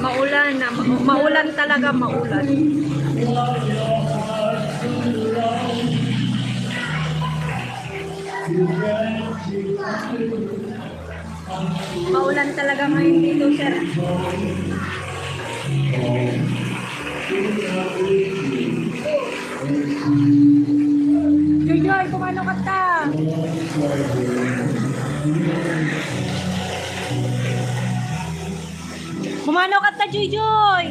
Maulan na, maulan talaga, maulan. Maulan talaga ngayon dito, sir. Joy, kumano ka ta? Kumano ka ta, Joy?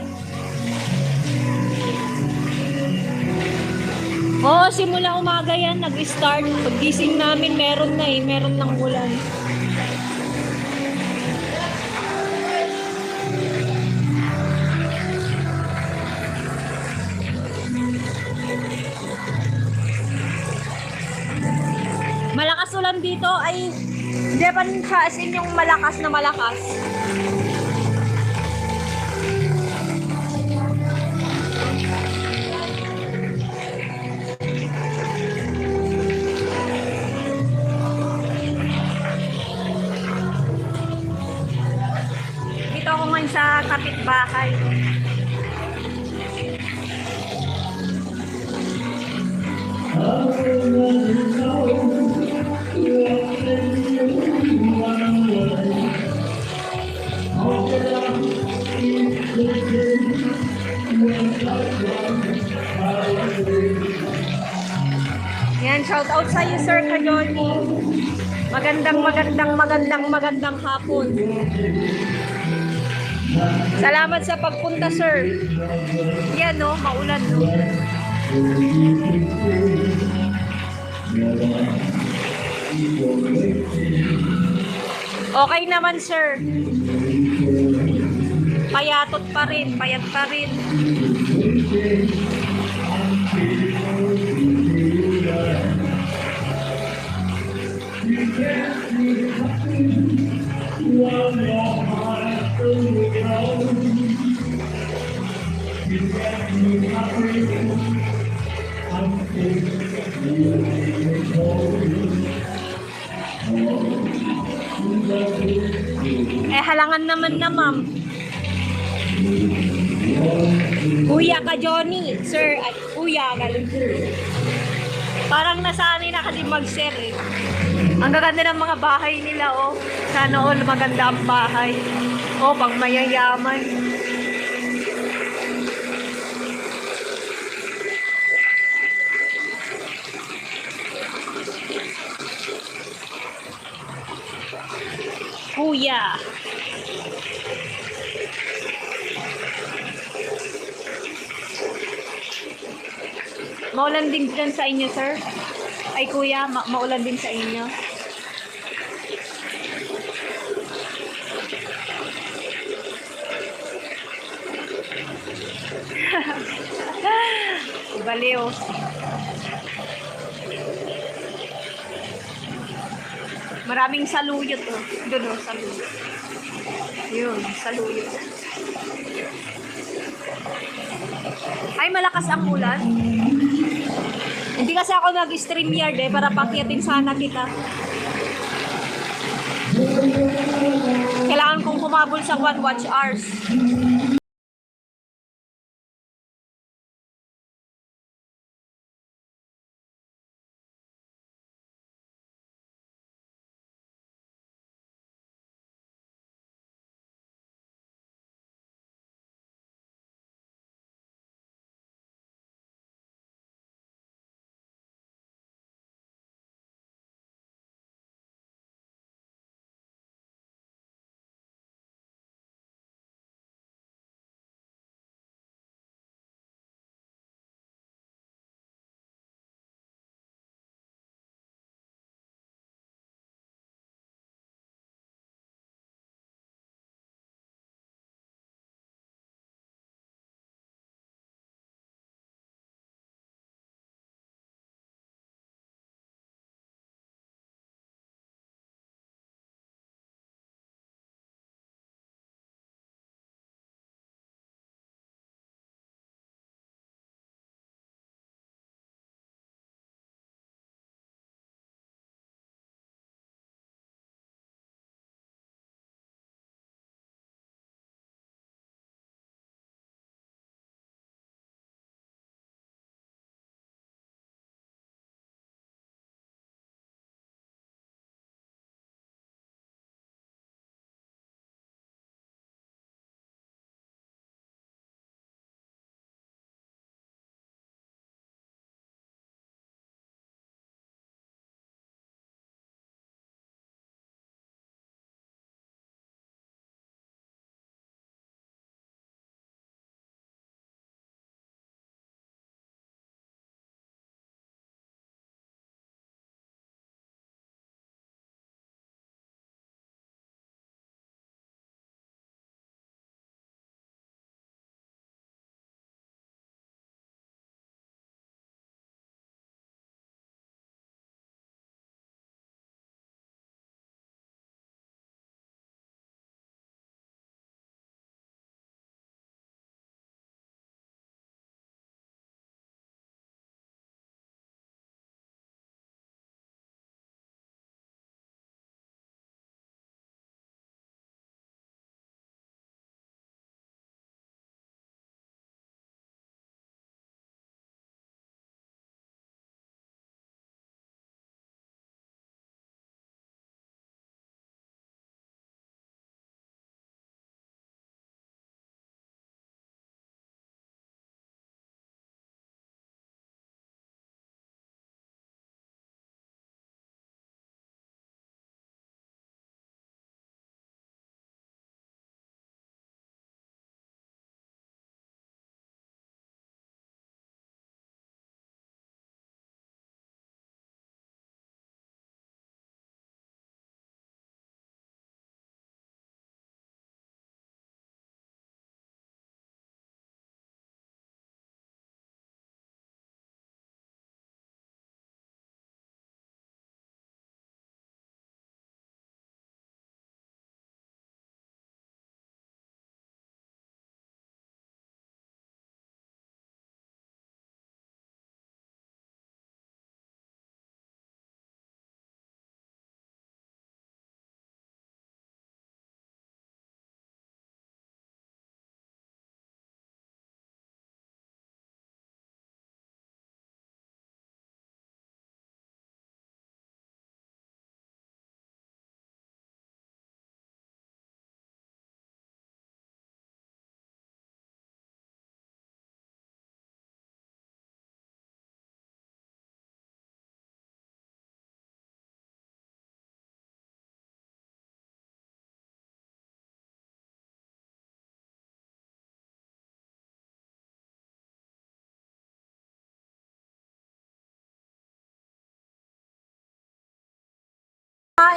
Oo, simula umaga yan, nag-start. Paggising namin, meron ng ulan. Malakas ulan dito ay hindi pa siya as in yung malakas na malakas. Dito ako ngayon sa kapitbahay. Yan, shout out sa iyo, Sir Kajoni. Magandang hapon. Salamat sa pagpunta, sir. Yan, no, maulan, no. Okay naman, sir. Payat pa rin. Halangan naman na, ma'am. Kuya Kajoni, sir, at kuya, galing. Parang nasanay na kasi mag-share eh. Ang gaganda ng mga bahay nila, oh. Sana all maganda ang bahay. Oh, pang mayayaman. Kuya. Maulan din dyan sa inyo, sir? Ay, kuya, maulan din sa inyo? Baliw. Maraming saluyot, oh. Doon, oh, saluyot. Yun, saluyot. Ay, malakas ang ulan. Hindi kasi ako nag-stream yard eh, para pakyatin sana kita. Kailangan kong kumabol sa 1 watch hours.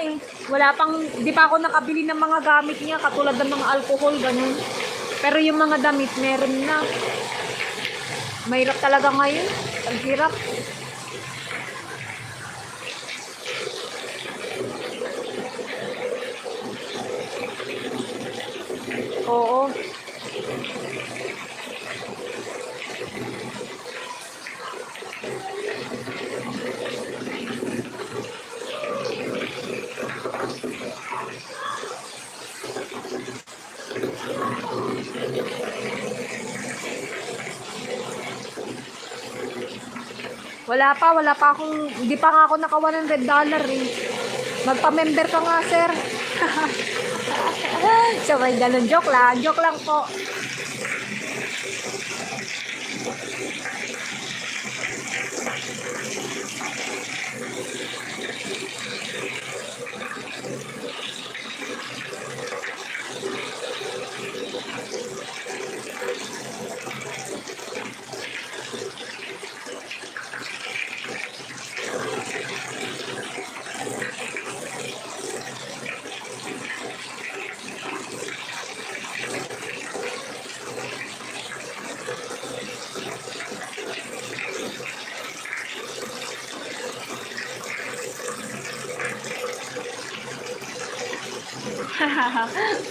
eh. Wala pang, di pa ako nakabili ng mga gamit niya, katulad ng mga alcohol, ganun. Pero yung mga damit, meron na. Mahirap talaga ngayon. Ang hirap. Oo. Wala pa akong, hindi pa nga ako naka $100 eh. Magpa-member ka nga, sir. So, may ganun. Joke lang po.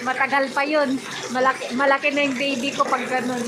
Matagal pa yun. Malaki na yung baby ko pag ganun.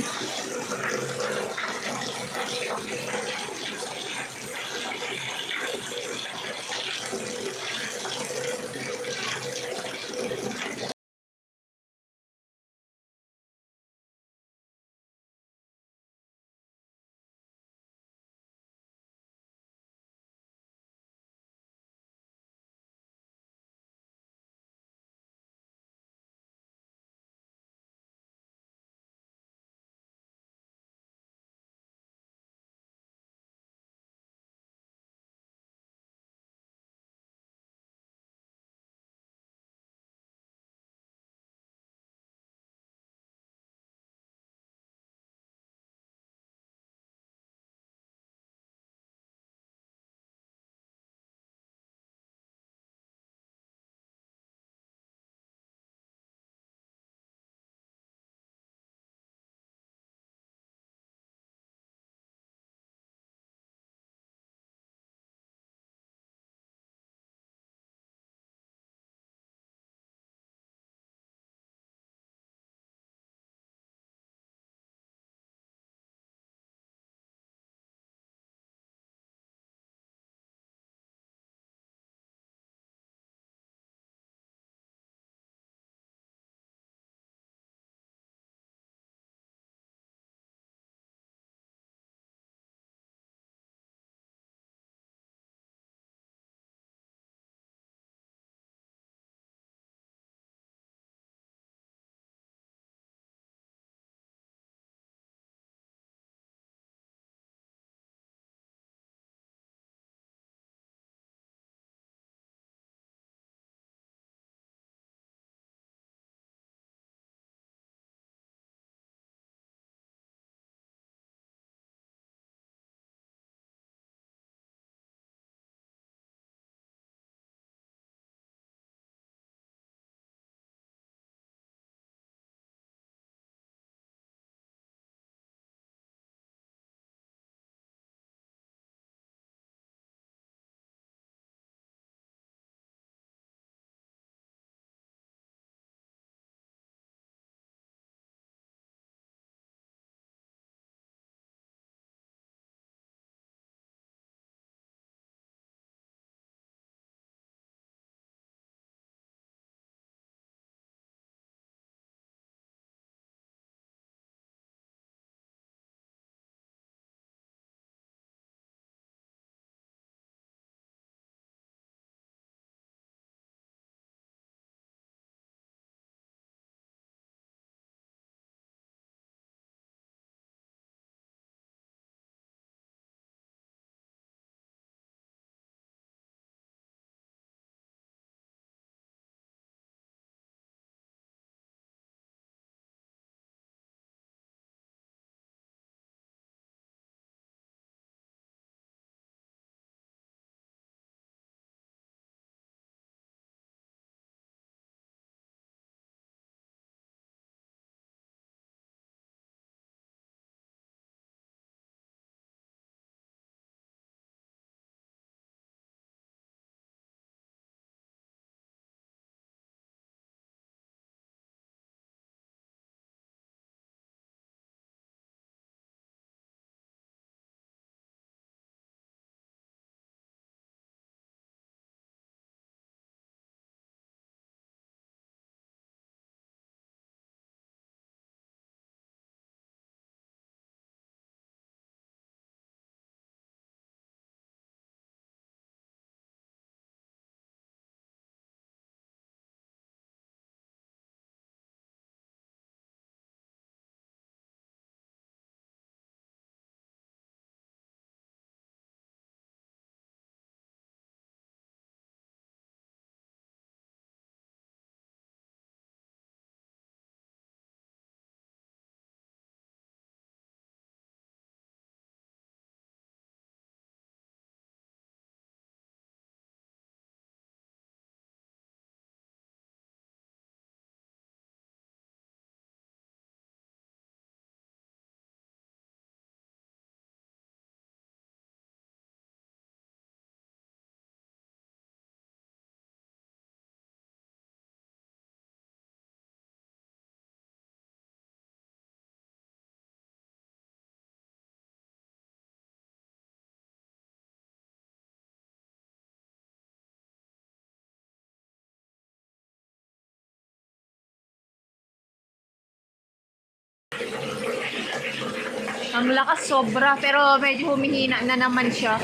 Ang lakas sobra, pero medyo humihina na naman siya.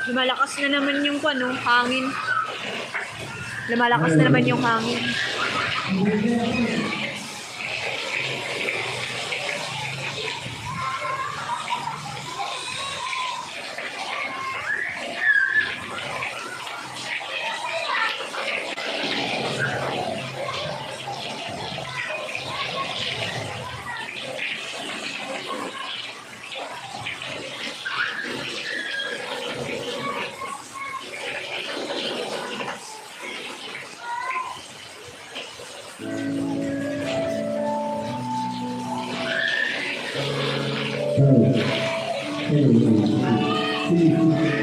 Lumalakas na naman yung ano, hangin. Lumalakas na naman yung hangin. 2, 3, 4, 5, 6,